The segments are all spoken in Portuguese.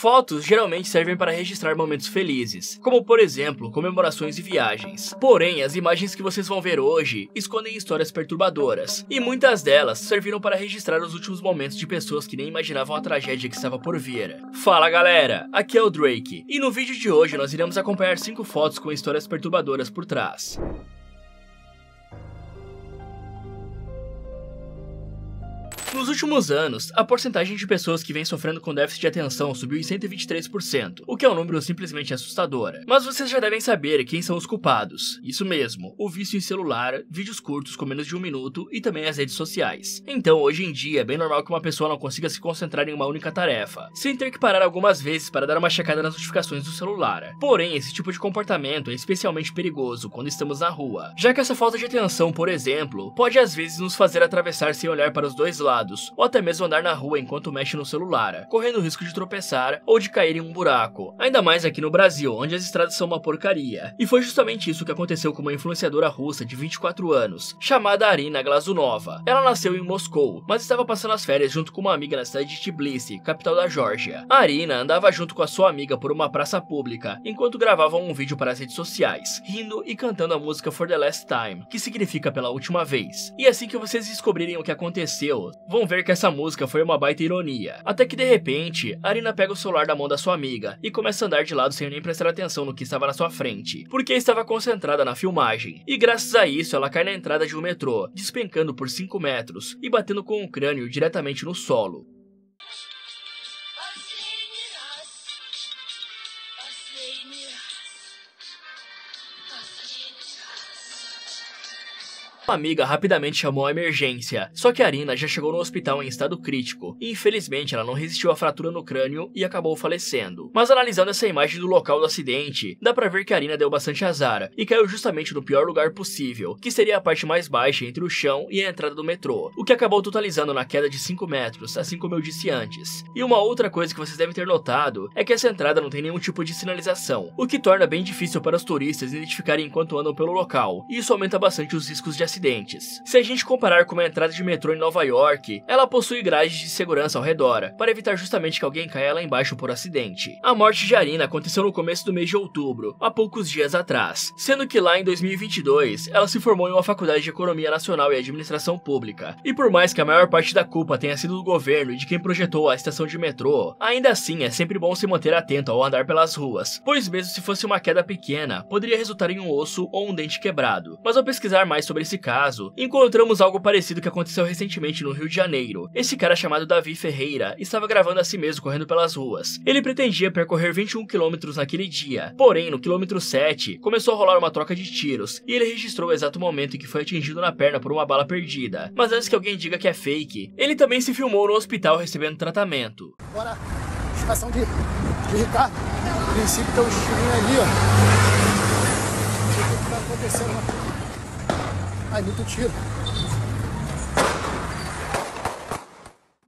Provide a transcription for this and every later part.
Fotos geralmente servem para registrar momentos felizes, como por exemplo, comemorações e viagens. Porém, as imagens que vocês vão ver hoje escondem histórias perturbadoras, e muitas delas serviram para registrar os últimos momentos de pessoas que nem imaginavam a tragédia que estava por vir. Fala galera, aqui é o Drake, e no vídeo de hoje nós iremos acompanhar 5 fotos com histórias perturbadoras por trás. Nos últimos anos, a porcentagem de pessoas que vem sofrendo com déficit de atenção subiu em 123%, o que é um número simplesmente assustador. Mas vocês já devem saber quem são os culpados. Isso mesmo, o vício em celular, vídeos curtos com menos de 1 minuto e também as redes sociais. Então, hoje em dia, é bem normal que uma pessoa não consiga se concentrar em uma única tarefa, sem ter que parar algumas vezes para dar uma checada nas notificações do celular. Porém, esse tipo de comportamento é especialmente perigoso quando estamos na rua, já que essa falta de atenção, por exemplo, pode às vezes nos fazer atravessar sem olhar para os dois lados, ou até mesmo andar na rua enquanto mexe no celular, correndo o risco de tropeçar ou de cair em um buraco, ainda mais aqui no Brasil, onde as estradas são uma porcaria. E foi justamente isso que aconteceu com uma influenciadora russa de 24 anos, chamada Arina Glazunova. Ela nasceu em Moscou, mas estava passando as férias junto com uma amiga na cidade de Tbilisi, capital da Geórgia. A Arina andava junto com a sua amiga por uma praça pública, enquanto gravavam um vídeo para as redes sociais, rindo e cantando a música For the Last Time, que significa pela última vez. E assim que vocês descobrirem o que aconteceu, vão ver que essa música foi uma baita ironia. Até que de repente, a Arina pega o celular da mão da sua amiga e começa a andar de lado sem nem prestar atenção no que estava na sua frente, porque estava concentrada na filmagem. E graças a isso, ela cai na entrada de um metrô, despencando por 5 metros e batendo com o crânio diretamente no solo. A amiga rapidamente chamou a emergência, só que a Arina já chegou no hospital em estado crítico, e infelizmente ela não resistiu à fratura no crânio e acabou falecendo. Mas analisando essa imagem do local do acidente, dá pra ver que a Arina deu bastante azar, e caiu justamente no pior lugar possível, que seria a parte mais baixa entre o chão e a entrada do metrô, o que acabou totalizando na queda de 5 metros, assim como eu disse antes. E uma outra coisa que vocês devem ter notado, é que essa entrada não tem nenhum tipo de sinalização, o que torna bem difícil para os turistas identificarem enquanto andam pelo local, e isso aumenta bastante os riscos de acidentes. Se a gente comparar com uma entrada de metrô em Nova York, ela possui grades de segurança ao redor, para evitar justamente que alguém caia lá embaixo por acidente. A morte de Arina aconteceu no começo do mês de outubro, há poucos dias atrás, sendo que lá em 2022, ela se formou em uma faculdade de Economia Nacional e Administração Pública. E por mais que a maior parte da culpa tenha sido do governo e de quem projetou a estação de metrô, ainda assim é sempre bom se manter atento ao andar pelas ruas, pois mesmo se fosse uma queda pequena, poderia resultar em um osso ou um dente quebrado. Mas ao pesquisar mais sobre esse caso, encontramos algo parecido que aconteceu recentemente no Rio de Janeiro. Esse cara chamado Davi Ferreira estava gravando a si mesmo correndo pelas ruas. Ele pretendia percorrer 21 km naquele dia, porém no quilômetro 7 começou a rolar uma troca de tiros, e ele registrou o exato momento em que foi atingido na perna por uma bala perdida. Mas antes que alguém diga que é fake, ele também se filmou no hospital recebendo tratamento. Agora, estação de Ricardo, no princípio tem um estilinho ali, ó. O que tá acontecendo? Ai, muito tiro.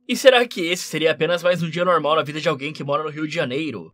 E será que esse seria apenas mais um dia normal na vida de alguém que mora no Rio de Janeiro?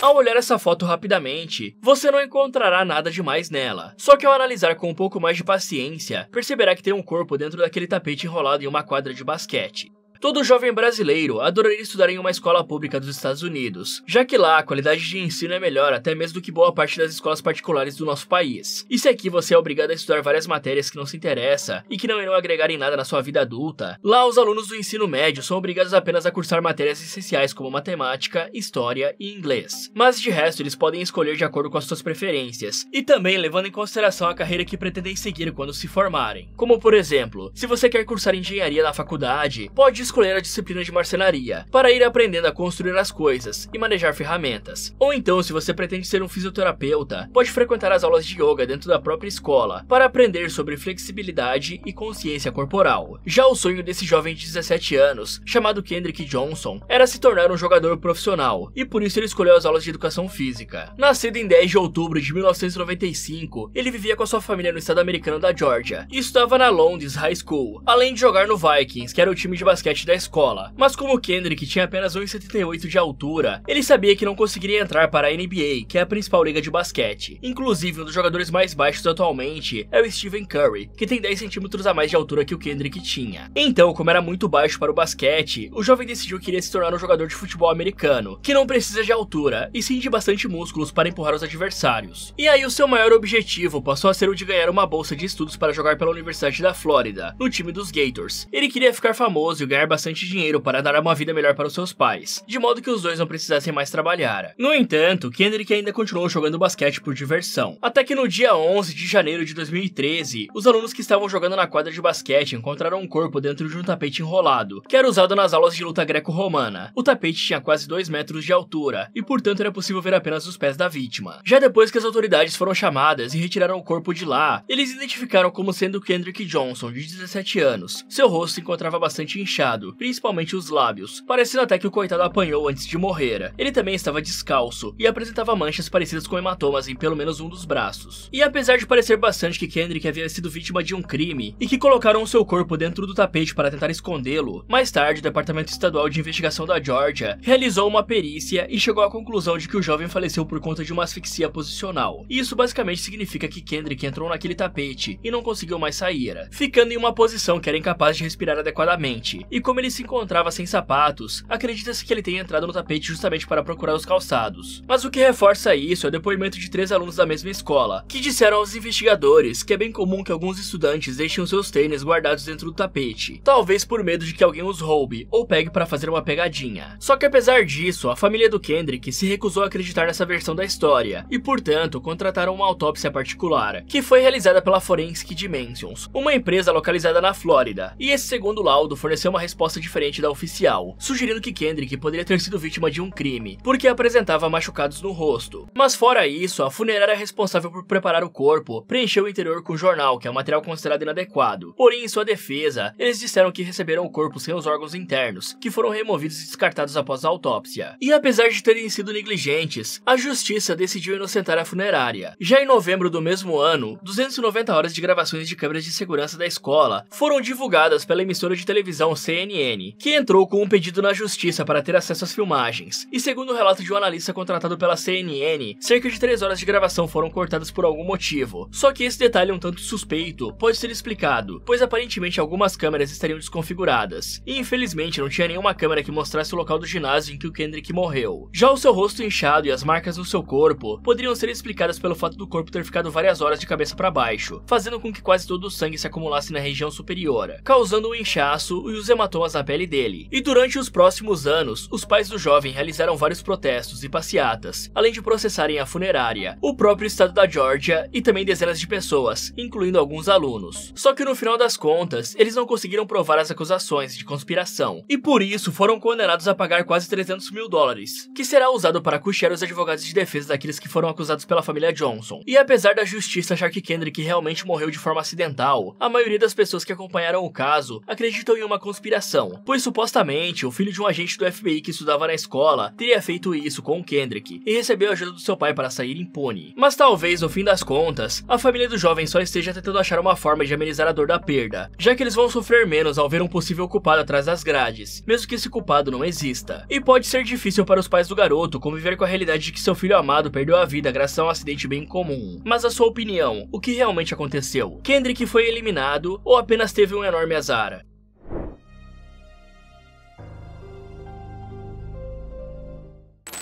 Ao olhar essa foto rapidamente, você não encontrará nada demais nela. Só que ao analisar com um pouco mais de paciência, perceberá que tem um corpo dentro daquele tapete enrolado em uma quadra de basquete. Todo jovem brasileiro adoraria estudar em uma escola pública dos Estados Unidos, já que lá a qualidade de ensino é melhor até mesmo do que boa parte das escolas particulares do nosso país. E se aqui você é obrigado a estudar várias matérias que não se interessa e que não irão agregar em nada na sua vida adulta, lá os alunos do ensino médio são obrigados apenas a cursar matérias essenciais como matemática, história e inglês. Mas de resto eles podem escolher de acordo com as suas preferências, e também levando em consideração a carreira que pretendem seguir quando se formarem. Como por exemplo, se você quer cursar engenharia na faculdade, pode escolher a disciplina de marcenaria, para ir aprendendo a construir as coisas e manejar ferramentas. Ou então, se você pretende ser um fisioterapeuta, pode frequentar as aulas de yoga dentro da própria escola, para aprender sobre flexibilidade e consciência corporal. Já o sonho desse jovem de 17 anos, chamado Kendrick Johnson, era se tornar um jogador profissional, e por isso ele escolheu as aulas de educação física. Nascido em 10 de outubro de 1995, ele vivia com a sua família no estado americano da Geórgia, e estudava na Lowndes High School, além de jogar no Vikings, que era o time de basquete basquete da escola, mas como Kendrick tinha apenas 1,78 de altura, ele sabia que não conseguiria entrar para a NBA, que é a principal liga de basquete. Inclusive, um dos jogadores mais baixos atualmente é o Stephen Curry, que tem 10 centímetros a mais de altura que o Kendrick tinha. Então, como era muito baixo para o basquete, o jovem decidiu que iria se tornar um jogador de futebol americano, que não precisa de altura, e sim de bastante músculos para empurrar os adversários. E aí o seu maior objetivo passou a ser o de ganhar uma bolsa de estudos para jogar pela Universidade da Flórida, no time dos Gators. Ele queria ficar famoso e ganhar bastante dinheiro para dar uma vida melhor para os seus pais, de modo que os dois não precisassem mais trabalhar. No entanto, Kendrick ainda continuou jogando basquete por diversão, até que no dia 11 de janeiro de 2013, os alunos que estavam jogando na quadra de basquete encontraram um corpo dentro de um tapete enrolado, que era usado nas aulas de luta greco-romana. O tapete tinha quase 2 metros de altura, e portanto era possível ver apenas os pés da vítima. Já depois que as autoridades foram chamadas e retiraram o corpo de lá, eles identificaram como sendo Kendrick Johnson, de 17 anos. Seu rosto se encontrava bastante inchado, principalmente os lábios, parecendo até que o coitado apanhou antes de morrer. Ele também estava descalço, e apresentava manchas parecidas com hematomas em pelo menos um dos braços. E apesar de parecer bastante que Kendrick havia sido vítima de um crime, e que colocaram o seu corpo dentro do tapete para tentar escondê-lo, mais tarde o Departamento Estadual de Investigação da Georgia realizou uma perícia e chegou à conclusão de que o jovem faleceu por conta de uma asfixia posicional. E isso basicamente significa que Kendrick entrou naquele tapete e não conseguiu mais sair, ficando em uma posição que era incapaz de respirar adequadamente. E como ele se encontrava sem sapatos, acredita-se que ele tenha entrado no tapete justamente para procurar os calçados. Mas o que reforça isso é o depoimento de 3 alunos da mesma escola, que disseram aos investigadores que é bem comum que alguns estudantes deixem os seus tênis guardados dentro do tapete, talvez por medo de que alguém os roube ou pegue para fazer uma pegadinha. Só que apesar disso, a família do Kendrick se recusou a acreditar nessa versão da história e, portanto, contrataram uma autópsia particular, que foi realizada pela Forensic Dimensions, uma empresa localizada na Flórida, e esse segundo laudo forneceu uma resposta diferente da oficial, sugerindo que Kendrick poderia ter sido vítima de um crime, porque apresentava machucados no rosto. Mas fora isso, a funerária responsável por preparar o corpo preencheu o interior com jornal, que é um material considerado inadequado. Porém, em sua defesa, eles disseram que receberam o corpo sem os órgãos internos, que foram removidos e descartados após a autópsia. E apesar de terem sido negligentes, a justiça decidiu inocentar a funerária. Já em novembro do mesmo ano, 290 horas de gravações de câmeras de segurança da escola foram divulgadas pela emissora de televisão CNN, que entrou com um pedido na justiça para ter acesso às filmagens. E segundo o relato de um analista contratado pela CNN, cerca de 3 horas de gravação foram cortadas por algum motivo. Só que esse detalhe um tanto suspeito pode ser explicado, pois aparentemente algumas câmeras estariam desconfiguradas, e infelizmente não tinha nenhuma câmera que mostrasse o local do ginásio em que o Kendrick morreu. Já o seu rosto inchado e as marcas no seu corpo poderiam ser explicadas pelo fato do corpo ter ficado várias horas de cabeça para baixo, fazendo com que quase todo o sangue se acumulasse na região superior, causando um inchaço e os hematomas na pele dele. E durante os próximos anos, os pais do jovem realizaram vários protestos e passeatas, além de processarem a funerária, o próprio estado da Georgia e também dezenas de pessoas, incluindo alguns alunos. Só que no final das contas, eles não conseguiram provar as acusações de conspiração, e por isso foram condenados a pagar quase $300 mil, que será usado para custear os advogados de defesa daqueles que foram acusados pela família Johnson. E apesar da justiça achar que Kendrick realmente morreu de forma acidental, a maioria das pessoas que acompanharam o caso acreditam em uma conspiração, pois supostamente o filho de um agente do FBI que estudava na escola teria feito isso com o Kendrick e recebeu a ajuda do seu pai para sair impune. Mas talvez, no fim das contas, a família do jovem só esteja tentando achar uma forma de amenizar a dor da perda, já que eles vão sofrer menos ao ver um possível culpado atrás das grades, mesmo que esse culpado não exista. E pode ser difícil para os pais do garoto conviver com a realidade de que seu filho amado perdeu a vida graças a um acidente bem comum. Mas a sua opinião, o que realmente aconteceu? Kendrick foi eliminado ou apenas teve um enorme azar?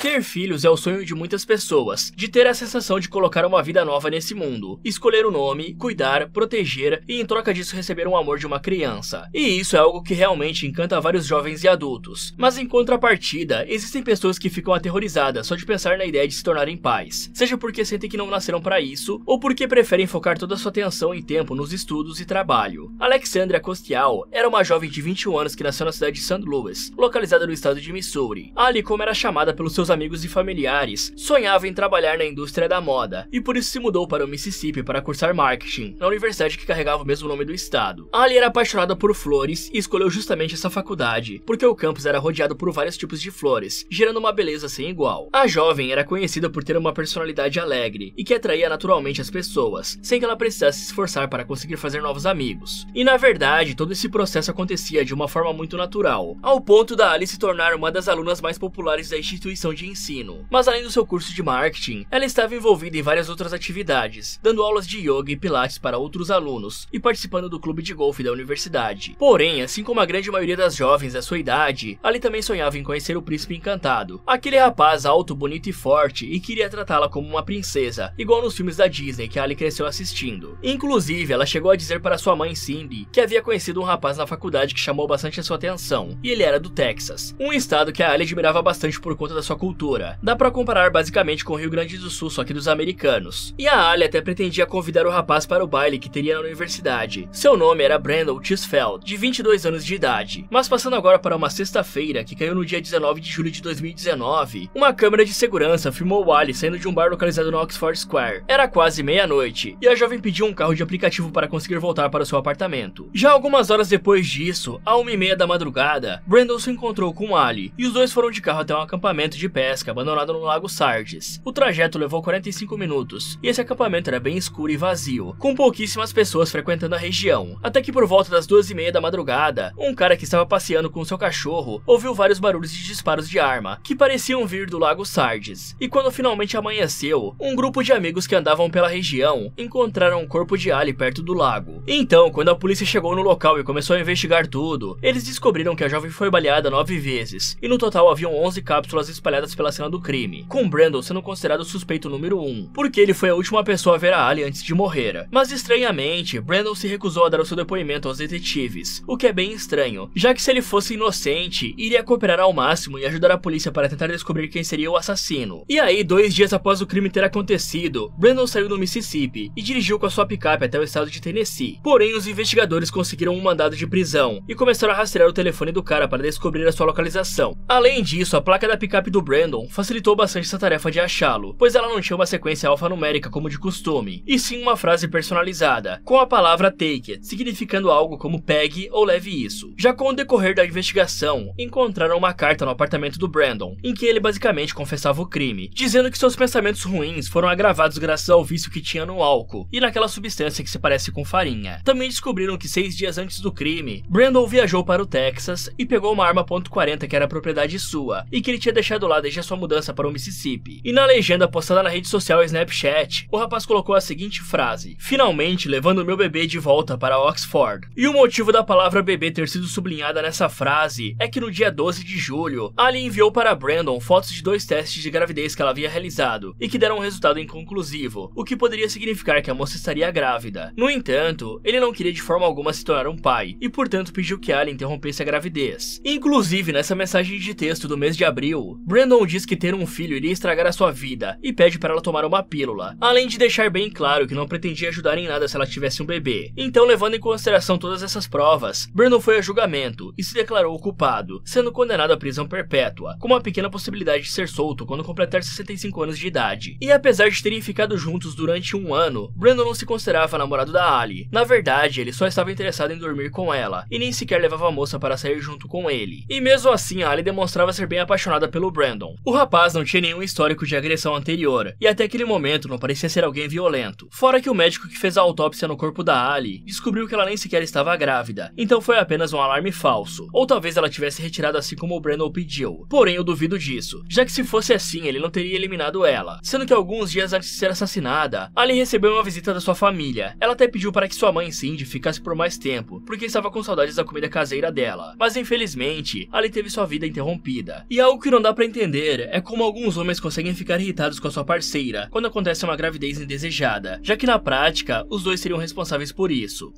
Ter filhos é o sonho de muitas pessoas, de ter a sensação de colocar uma vida nova nesse mundo, escolher o nome, cuidar, proteger e em troca disso receber um amor de uma criança. E isso é algo que realmente encanta vários jovens e adultos. Mas em contrapartida, existem pessoas que ficam aterrorizadas só de pensar na ideia de se tornarem pais, seja porque sentem que não nasceram para isso, ou porque preferem focar toda a sua atenção e tempo nos estudos e trabalho. Alexandria Costial era uma jovem de 21 anos que nasceu na cidade de St. Louis, localizada no estado de Missouri. Ali, como era chamada pelos seus amigos e familiares, sonhava em trabalhar na indústria da moda, e por isso se mudou para o Mississippi para cursar marketing, na universidade que carregava o mesmo nome do estado. Ali era apaixonada por flores e escolheu justamente essa faculdade, porque o campus era rodeado por vários tipos de flores, gerando uma beleza sem igual. A jovem era conhecida por ter uma personalidade alegre e que atraía naturalmente as pessoas, sem que ela precisasse se esforçar para conseguir fazer novos amigos. E na verdade, todo esse processo acontecia de uma forma muito natural, ao ponto da Ali se tornar uma das alunas mais populares da instituição de ensino. Mas além do seu curso de marketing, ela estava envolvida em várias outras atividades, dando aulas de yoga e pilates para outros alunos e participando do clube de golfe da universidade. Porém, assim como a grande maioria das jovens da sua idade, Ali também sonhava em conhecer o príncipe encantado, aquele rapaz alto, bonito e forte, e queria tratá-la como uma princesa, igual nos filmes da Disney que Ali cresceu assistindo. Inclusive, ela chegou a dizer para sua mãe Cindy que havia conhecido um rapaz na faculdade que chamou bastante a sua atenção, e ele era do Texas, um estado que a Ali admirava bastante por conta da sua cultura. Dá pra comparar basicamente com o Rio Grande do Sul, só que dos americanos. E a Ali até pretendia convidar o rapaz para o baile que teria na universidade. Seu nome era Brandon Tisfeld, de 22 anos de idade. Mas passando agora para uma sexta-feira, que caiu no dia 19 de julho de 2019, uma câmera de segurança filmou Ali saindo de um bar localizado no Oxford Square. Era quase meia-noite, e a jovem pediu um carro de aplicativo para conseguir voltar para o seu apartamento. Já algumas horas depois disso, à 1h30 da madrugada, Brandon se encontrou com Ali, e os dois foram de carro até um acampamento de pesca abandonado no Lago Sardes. O trajeto levou 45 minutos, e esse acampamento era bem escuro e vazio, com pouquíssimas pessoas frequentando a região, até que por volta das 2h30 da madrugada, um cara que estava passeando com seu cachorro ouviu vários barulhos de disparos de arma, que pareciam vir do Lago Sardes. E quando finalmente amanheceu, um grupo de amigos que andavam pela região encontraram o corpo de Ali perto do lago. Então, quando a polícia chegou no local e começou a investigar tudo, eles descobriram que a jovem foi baleada 9 vezes, e no total haviam 11 cápsulas espalhadas pela cena do crime, com Brandon sendo considerado o suspeito número 1, porque ele foi a última pessoa a ver a Ali antes de morrer. Mas estranhamente, Brandon se recusou a dar o seu depoimento aos detetives, o que é bem estranho, já que se ele fosse inocente, iria cooperar ao máximo e ajudar a polícia para tentar descobrir quem seria o assassino. E aí, 2 dias após o crime ter acontecido, Brandon saiu do Mississippi e dirigiu com a sua picape até o estado de Tennessee. Porém, os investigadores conseguiram um mandado de prisão e começaram a rastrear o telefone do cara para descobrir a sua localização. Além disso, a placa da picape do Brandon facilitou bastante essa tarefa de achá-lo, pois ela não tinha uma sequência alfanumérica como de costume, e sim uma frase personalizada, com a palavra take it, significando algo como pegue ou leve isso. Já com o decorrer da investigação, encontraram uma carta no apartamento do Brandon, em que ele basicamente confessava o crime, dizendo que seus pensamentos ruins foram agravados graças ao vício que tinha no álcool e naquela substância que se parece com farinha. Também descobriram que 6 dias antes do crime, Brandon viajou para o Texas e pegou uma arma .40 que era propriedade sua, e que ele tinha deixado lá desde a sua mudança para o Mississippi. E na legenda postada na rede social Snapchat, o rapaz colocou a seguinte frase: "Finalmente levando meu bebê de volta para Oxford". E o motivo da palavra bebê ter sido sublinhada nessa frase é que no dia 12 de julho, Ali enviou para Brandon fotos de 2 testes de gravidez que ela havia realizado e que deram um resultado inconclusivo, o que poderia significar que a moça estaria grávida. No entanto, ele não queria de forma alguma se tornar um pai e, portanto, pediu que Ali interrompesse a gravidez. Inclusive, nessa mensagem de texto do mês de abril, Brandon diz que ter um filho iria estragar a sua vida e pede para ela tomar uma pílula, além de deixar bem claro que não pretendia ajudar em nada se ela tivesse um bebê. Então, levando em consideração todas essas provas, Brandon foi a julgamento e se declarou culpado, sendo condenado à prisão perpétua, com uma pequena possibilidade de ser solto quando completar 65 anos de idade. E apesar de terem ficado juntos durante 1 ano, Brandon não se considerava namorado da Ali. Na verdade, ele só estava interessado em dormir com ela, e nem sequer levava a moça para sair junto com ele. E mesmo assim, a Ali demonstrava ser bem apaixonada pelo Brandon. O rapaz não tinha nenhum histórico de agressão anterior, e até aquele momento não parecia ser alguém violento. Fora que o médico que fez a autópsia no corpo da Ali descobriu que ela nem sequer estava grávida, então foi apenas um alarme falso. Ou talvez ela tivesse retirado assim como o Brandon pediu. Porém, eu duvido disso, já que se fosse assim, ele não teria eliminado ela. Sendo que alguns dias antes de ser assassinada, Ali recebeu uma visita da sua família. Ela até pediu para que sua mãe Cindy ficasse por mais tempo, porque estava com saudades da comida caseira dela. Mas infelizmente, Ali teve sua vida interrompida. E algo que não dá pra entender é como alguns homens conseguem ficar irritados com a sua parceira quando acontece uma gravidez indesejada, já que na prática, os dois seriam responsáveis por isso.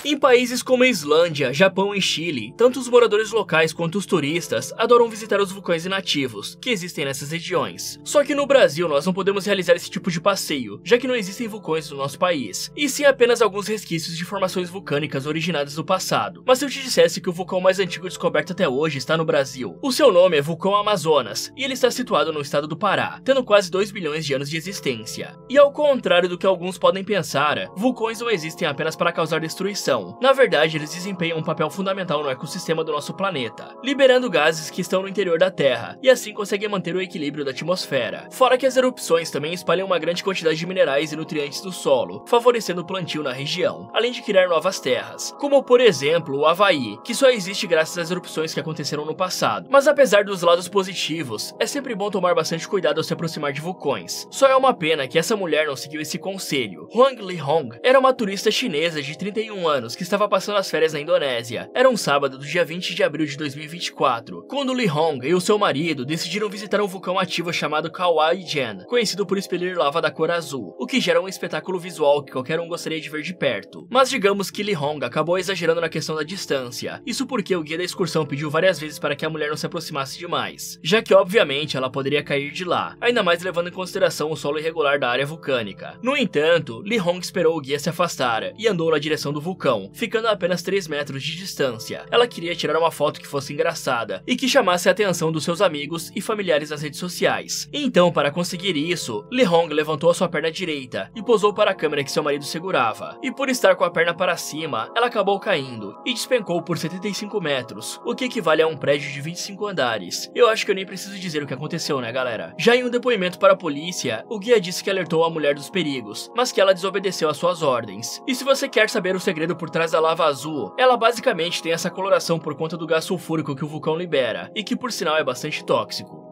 Em países como a Islândia, Japão e Chile, tanto os moradores locais quanto os turistas adoram visitar os vulcões inativos que existem nessas regiões. Só que no Brasil nós não podemos realizar esse tipo de passeio, já que não existem vulcões no nosso país, e sim apenas alguns resquícios de formações vulcânicas originadas do passado. Mas se eu te dissesse que o vulcão mais antigo descoberto até hoje está no Brasil, o seu nome é Vulcão Amazonas, e ele está situado no estado do Pará, tendo quase 2 bilhões de anos de existência. E ao contrário do que alguns podem pensar, vulcões não existem apenas para causar destruição. Na verdade, eles desempenham um papel fundamental no ecossistema do nosso planeta, liberando gases que estão no interior da Terra, e assim conseguem manter o equilíbrio da atmosfera. Fora que as erupções também espalham uma grande quantidade de minerais e nutrientes do solo, favorecendo o plantio na região, além de criar novas terras, como por exemplo o Havaí, que só existe graças às erupções que aconteceram no passado. Mas apesar dos lados positivos, é sempre bom tomar bastante cuidado ao se aproximar de vulcões. Só é uma pena que essa mulher não seguiu esse conselho. Huang Lihong era uma turista chinesa de 31 anos que estava passando as férias na Indonésia. Era um sábado do dia 20 de abril de 2024, quando Lihong e o seu marido decidiram visitar um vulcão ativo chamado Kawaii-jen, conhecido por expelir lava da cor azul, o que gera um espetáculo visual que qualquer um gostaria de ver de perto. Mas digamos que Lihong acabou exagerando na questão da distância, isso porque o guia da excursão pediu várias vezes para que a mulher não se aproximasse demais, já que obviamente ela poderia cair de lá, ainda mais levando em consideração o solo irregular da área vulcânica. No entanto, Lihong esperou o guia se afastar e andou na direção do vulcão, ficando a apenas 3 metros de distância. Ela queria tirar uma foto que fosse engraçada e que chamasse a atenção dos seus amigos e familiares nas redes sociais. Então, para conseguir isso, Lihong levantou a sua perna direita e posou para a câmera que seu marido segurava. E por estar com a perna para cima, ela acabou caindo e despencou por 75 metros, o que equivale a um prédio de 25 andares. Eu acho que eu nem preciso dizer o que aconteceu, né, galera? Já em um depoimento para a polícia, o guia disse que alertou a mulher dos perigos, mas que ela desobedeceu às suas ordens. E se você quer saber o segredo por trás da lava azul, ela basicamente tem essa coloração por conta do gás sulfúrico que o vulcão libera, e que por sinal é bastante tóxico.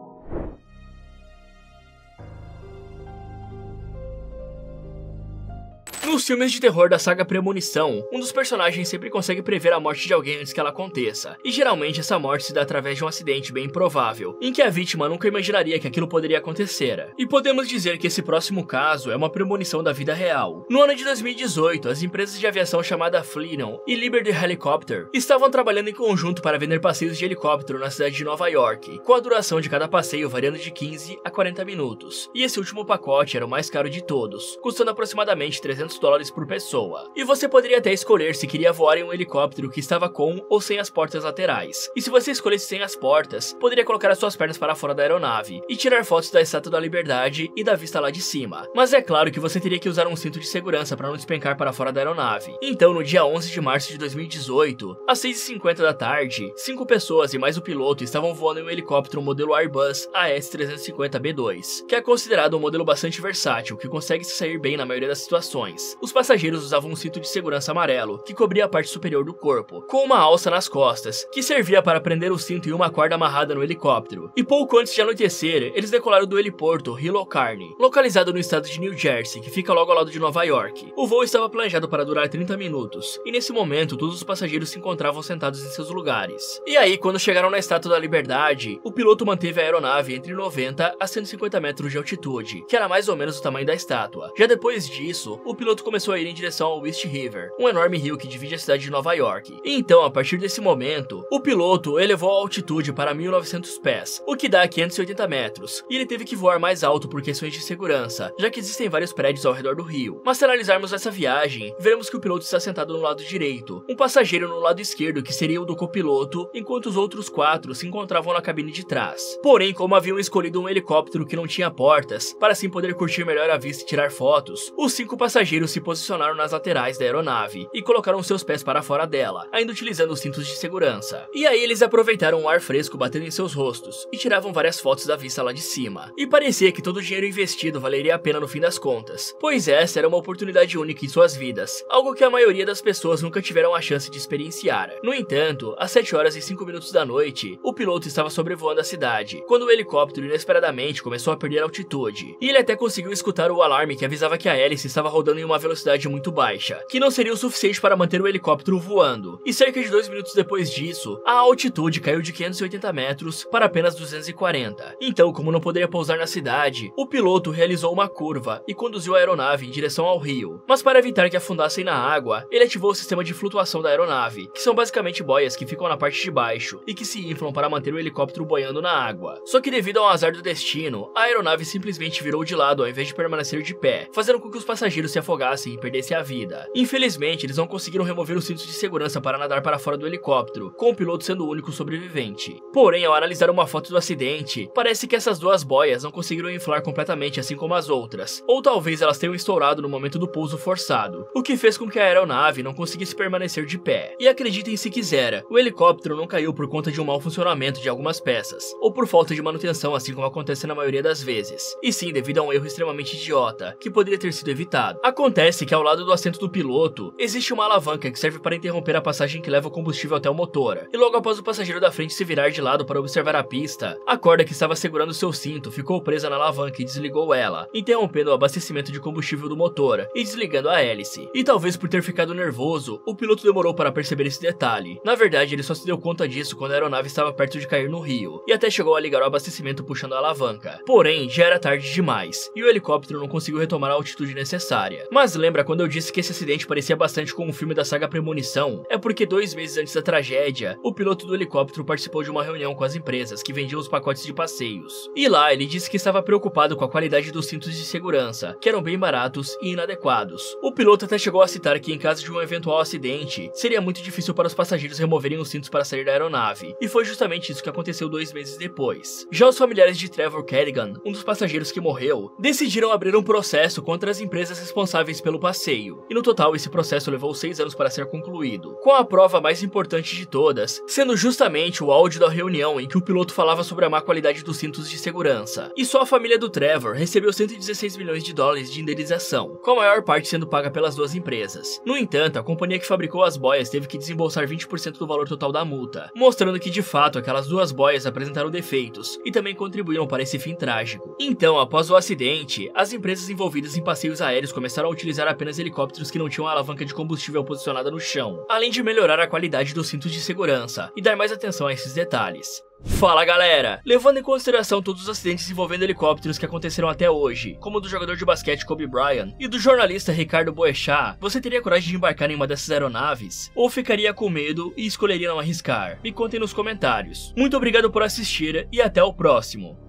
Nos filmes de terror da saga Premonição, um dos personagens sempre consegue prever a morte de alguém antes que ela aconteça, e geralmente essa morte se dá através de um acidente bem improvável, em que a vítima nunca imaginaria que aquilo poderia acontecer. E podemos dizer que esse próximo caso é uma premonição da vida real. No ano de 2018, as empresas de aviação chamada Flinon e Liberty Helicopter estavam trabalhando em conjunto para vender passeios de helicóptero na cidade de Nova York, com a duração de cada passeio variando de 15 a 40 minutos. E esse último pacote era o mais caro de todos, custando aproximadamente $300 por pessoa. E você poderia até escolher se queria voar em um helicóptero que estava com ou sem as portas laterais. E se você escolhesse sem as portas, poderia colocar as suas pernas para fora da aeronave e tirar fotos da Estátua da Liberdade e da vista lá de cima. Mas é claro que você teria que usar um cinto de segurança para não despencar para fora da aeronave. Então, no dia 11 de março de 2018, às 6h50 da tarde, 5 pessoas e mais o piloto estavam voando em um helicóptero modelo Airbus AS350B2, que é considerado um modelo bastante versátil, que consegue se sair bem na maioria das situações. Os passageiros usavam um cinto de segurança amarelo, que cobria a parte superior do corpo, com uma alça nas costas, que servia para prender o cinto em uma corda amarrada no helicóptero. E pouco antes de anoitecer, eles decolaram do heliporto Hilo Carney, localizado no estado de New Jersey, que fica logo ao lado de Nova York. O voo estava planejado para durar 30 minutos, e nesse momento todos os passageiros se encontravam sentados em seus lugares. E aí, quando chegaram na Estátua da Liberdade, o piloto manteve a aeronave entre 90 a 150 metros de altitude, que era mais ou menos o tamanho da estátua. Já depois disso, o piloto começou a ir em direção ao East River, um enorme rio que divide a cidade de Nova York. E então, a partir desse momento, o piloto elevou a altitude para 1.900 pés, o que dá 580 metros, e ele teve que voar mais alto por questões de segurança, já que existem vários prédios ao redor do rio. Mas se analisarmos essa viagem, veremos que o piloto está sentado no lado direito, um passageiro no lado esquerdo, que seria o do copiloto, enquanto os outros 4 se encontravam na cabine de trás. Porém, como haviam escolhido um helicóptero que não tinha portas, para assim poder curtir melhor a vista e tirar fotos, os 5 passageiros se posicionaram nas laterais da aeronave e colocaram seus pés para fora dela, ainda utilizando os cintos de segurança. E aí eles aproveitaram o ar fresco batendo em seus rostos e tiravam várias fotos da vista lá de cima. E parecia que todo o dinheiro investido valeria a pena no fim das contas, pois essa era uma oportunidade única em suas vidas, algo que a maioria das pessoas nunca tiveram a chance de experienciar. No entanto, às 7h05 da noite, o piloto estava sobrevoando a cidade, quando o helicóptero inesperadamente começou a perder altitude, e ele até conseguiu escutar o alarme que avisava que a hélice estava rodando em uma velocidade muito baixa, que não seria o suficiente para manter o helicóptero voando, e cerca de 2 minutos depois disso, a altitude caiu de 580 metros para apenas 240. Então, como não poderia pousar na cidade, o piloto realizou uma curva e conduziu a aeronave em direção ao rio. Mas para evitar que afundassem na água, ele ativou o sistema de flutuação da aeronave, que são basicamente boias que ficam na parte de baixo e que se inflam para manter o helicóptero boiando na água. Só que devido ao azar do destino, a aeronave simplesmente virou de lado ao invés de permanecer de pé, fazendo com que os passageiros se afogassem e perdessem a vida. Infelizmente, eles não conseguiram remover os cintos de segurança para nadar para fora do helicóptero, com o piloto sendo o único sobrevivente. Porém, ao analisar uma foto do acidente, parece que essas duas boias não conseguiram inflar completamente assim como as outras, ou talvez elas tenham estourado no momento do pouso forçado, o que fez com que a aeronave não conseguisse permanecer de pé. E acreditem se quiser, o helicóptero não caiu por conta de um mau funcionamento de algumas peças, ou por falta de manutenção assim como acontece na maioria das vezes, e sim devido a um erro extremamente idiota, que poderia ter sido evitado. Acontece que ao lado do assento do piloto, existe uma alavanca que serve para interromper a passagem que leva o combustível até o motor, e logo após o passageiro da frente se virar de lado para observar a pista, a corda que estava segurando seu cinto ficou presa na alavanca e desligou ela, interrompendo o abastecimento de combustível do motor e desligando a hélice. E talvez por ter ficado nervoso, o piloto demorou para perceber esse detalhe. Na verdade, ele só se deu conta disso quando a aeronave estava perto de cair no rio, e até chegou a ligar o abastecimento puxando a alavanca. Porém, já era tarde demais, e o helicóptero não conseguiu retomar a altitude necessária. Mas lembra quando eu disse que esse acidente parecia bastante com um filme da saga Premonição? É porque 2 meses antes da tragédia, o piloto do helicóptero participou de uma reunião com as empresas que vendiam os pacotes de passeios. E lá ele disse que estava preocupado com a qualidade dos cintos de segurança, que eram bem baratos e inadequados. O piloto até chegou a citar que em caso de um eventual acidente, seria muito difícil para os passageiros removerem os cintos para sair da aeronave, e foi justamente isso que aconteceu 2 meses depois. Já os familiares de Trevor Cadigan, um dos passageiros que morreu, decidiram abrir um processo contra as empresas responsáveis pelo passeio, e no total esse processo levou 6 anos para ser concluído, com a prova mais importante de todas, sendo justamente o áudio da reunião em que o piloto falava sobre a má qualidade dos cintos de segurança. E só a família do Trevor recebeu 116 milhões de dólares de indenização, com a maior parte sendo paga pelas duas empresas. No entanto, a companhia que fabricou as boias teve que desembolsar 20% do valor total da multa, mostrando que de fato aquelas duas boias apresentaram defeitos e também contribuíram para esse fim trágico. Então, após o acidente, as empresas envolvidas em passeios aéreos começaram a utilizar apenas helicópteros que não tinham a alavanca de combustível posicionada no chão, além de melhorar a qualidade dos cintos de segurança e dar mais atenção a esses detalhes. Fala galera! Levando em consideração todos os acidentes envolvendo helicópteros que aconteceram até hoje, como o do jogador de basquete Kobe Bryant e do jornalista Ricardo Boechat, você teria coragem de embarcar em uma dessas aeronaves? Ou ficaria com medo e escolheria não arriscar? Me contem nos comentários. Muito obrigado por assistir e até o próximo!